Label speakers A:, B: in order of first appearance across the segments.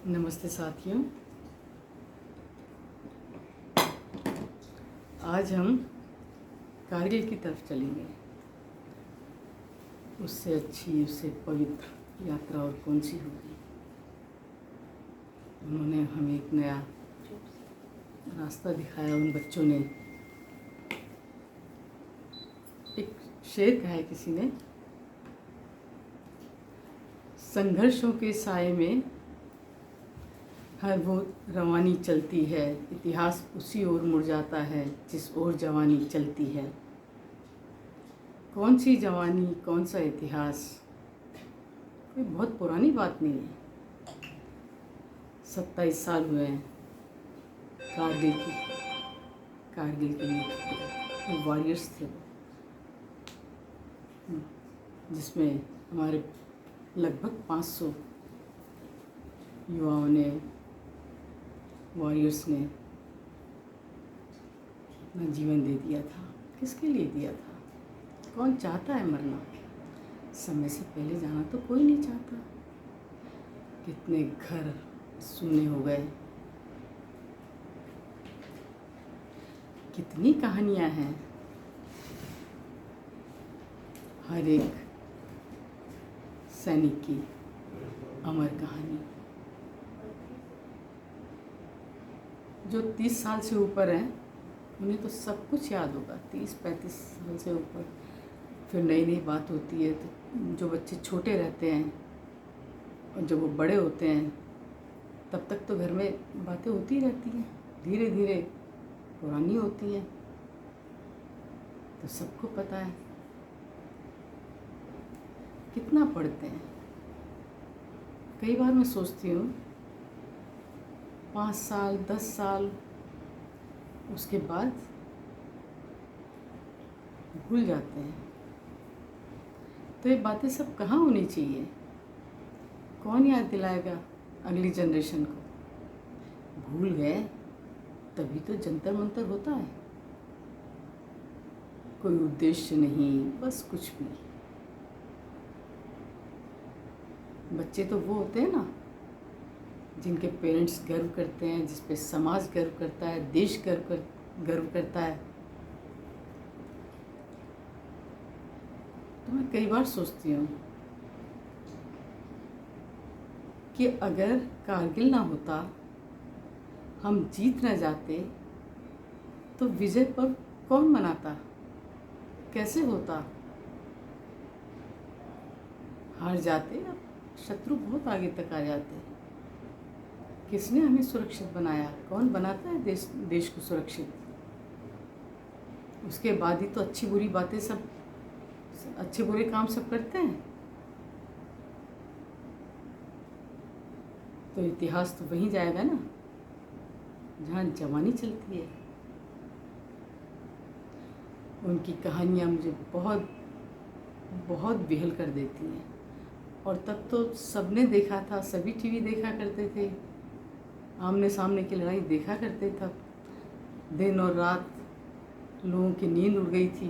A: नमस्ते साथियों। आज हम कारगिल की तरफ चलेंगे। उससे अच्छी, उससे पवित्र यात्रा और कौन सी होगी। उन्होंने हमें एक नया रास्ता दिखाया। उन बच्चों ने एक शेर कहा है किसी ने, संघर्षों के साए में हर वो रवानी चलती है, इतिहास उसी ओर मुड़ जाता है जिस ओर जवानी चलती है। कौन सी जवानी, कौन सा इतिहास, कोई बहुत पुरानी बात नहीं है। 27 साल हुए हैं कारगिल के लिए वॉरियर्स थे, जिसमें हमारे लगभग 500 युवाओं ने, वॉरियर्स ने अपना जीवन दे दिया था। किसके लिए दिया था? कौन चाहता है मरना? समय से पहले जाना तो कोई नहीं चाहता। कितने घर सूने हो गए, कितनी कहानियां हैं। हर एक सैनिक की अमर कहानी। जो 30 साल से ऊपर हैं उन्हें तो सब कुछ याद होगा। 30-35 साल से ऊपर फिर नई नई बात होती है। तो जो बच्चे छोटे रहते हैं और जब वो बड़े होते हैं तब तक तो घर में बातें होती रहती हैं, धीरे धीरे पुरानी होती हैं। तो सबको पता है। कितना पढ़ते हैं। कई बार मैं सोचती हूँ 5 साल 10 साल उसके बाद भूल जाते हैं। तो ये बातें सब कहाँ होनी चाहिए? कौन याद दिलाएगा अगली जनरेशन को? भूल गए तभी तो जंतर मंतर होता है। कोई उद्देश्य नहीं, बस कुछ भी। बच्चे तो वो होते हैं ना जिनके पेरेंट्स गर्व करते हैं, जिस पे समाज गर्व करता है, देश गर्व करता है। तो मैं कई बार सोचती हूँ कि अगर कारगिल ना होता, हम जीत न जाते, तो विजय पर्व कौन मनाता? कैसे होता? हार जाते, शत्रु बहुत आगे तक आ जाते। किसने हमें सुरक्षित बनाया? कौन बनाता है देश को सुरक्षित? उसके बाद ही तो अच्छी बुरी बातें, सब अच्छे बुरे काम सब करते हैं। तो इतिहास तो वहीं जाएगा ना जहाँ जवानी चलती है। उनकी कहानियाँ मुझे बहुत बहुत बेहल कर देती हैं। और तब तो सबने देखा था, सभी टीवी देखा करते थे, आमने सामने की लड़ाई देखा करते थे। दिन और रात लोगों की नींद उड़ गई थी,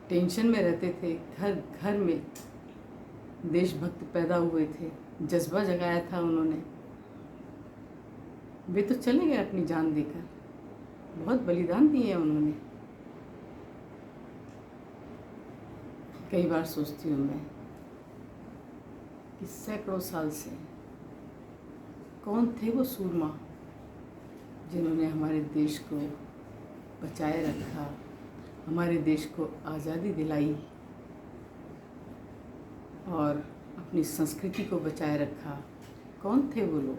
A: टेंशन में रहते थे। घर घर में देशभक्त पैदा हुए थे, जज्बा जगाया था उन्होंने। वे तो चले गए अपनी जान देकर, बहुत बलिदान दिए उन्होंने। कई बार सोचती हूँ मैं कि सैकड़ों साल से कौन थे वो सूरमा जिन्होंने हमारे देश को बचाए रखा, हमारे देश को आज़ादी दिलाई और अपनी संस्कृति को बचाए रखा। कौन थे वो लोग?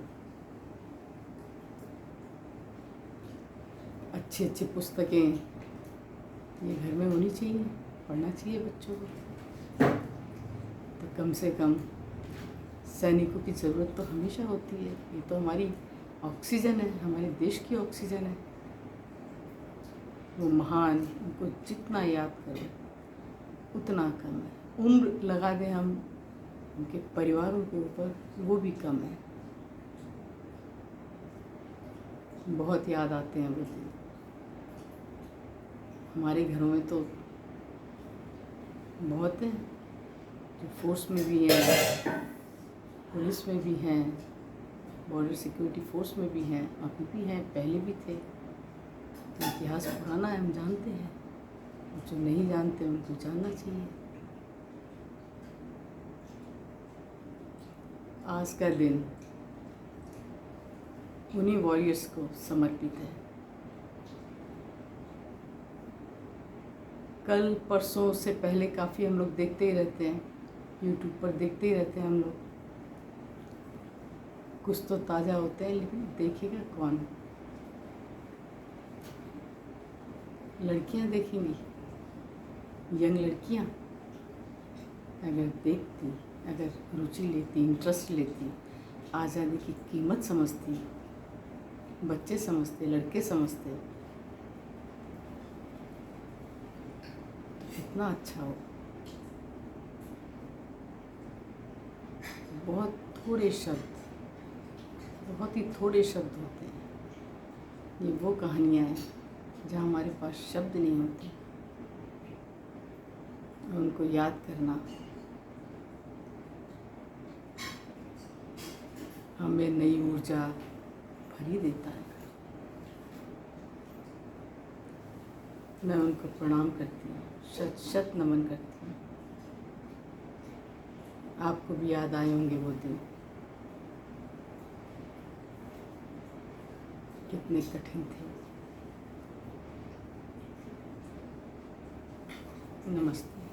A: अच्छी अच्छी पुस्तकें ये घर में होनी चाहिए, पढ़ना चाहिए बच्चों को। तो कम से कम सैनिकों की ज़रूरत तो हमेशा होती है। ये तो हमारी ऑक्सीजन है, हमारे देश की ऑक्सीजन है। वो महान, उनको जितना याद करो उतना कम है। उम्र लगा दें हम उनके परिवारों के ऊपर, वो भी कम है। बहुत याद आते हैं वो दिन। हमारे घरों में तो बहुत हैं जो फोर्स में भी हैं, पुलिस में भी हैं, बॉर्डर सिक्योरिटी फोर्स में भी हैं, अभी भी हैं, पहले भी थे। इतिहास पुराना है, हम जानते हैं। जो नहीं जानते उनको जानना चाहिए। आज का दिन उन्हीं वॉरियर्स को समर्पित है। कल परसों से पहले काफ़ी हम लोग देखते ही रहते हैं, यूट्यूब पर देखते ही रहते हैं हम लोग। कुछ तो ताज़ा होते हैं, लेकिन देखेगा कौन? लड़कियां देखेंगी, यंग लड़कियां अगर देखती, अगर रुचि लेती, इंटरेस्ट लेती, आज़ादी की कीमत समझती, बच्चे समझते, लड़के समझते, तो कितना अच्छा हो। बहुत थोड़े शब्द, बहुत ही थोड़े शब्द होते हैं। ये वो कहानियाँ हैं जहाँ हमारे पास शब्द नहीं होते, और उनको याद करना हमें नई ऊर्जा भरी देता है। मैं उनको प्रणाम करती हूँ, शत शत नमन करती हूँ। आपको भी याद आए होंगे वो दिन, कितने कठिन थे। नमस्ते।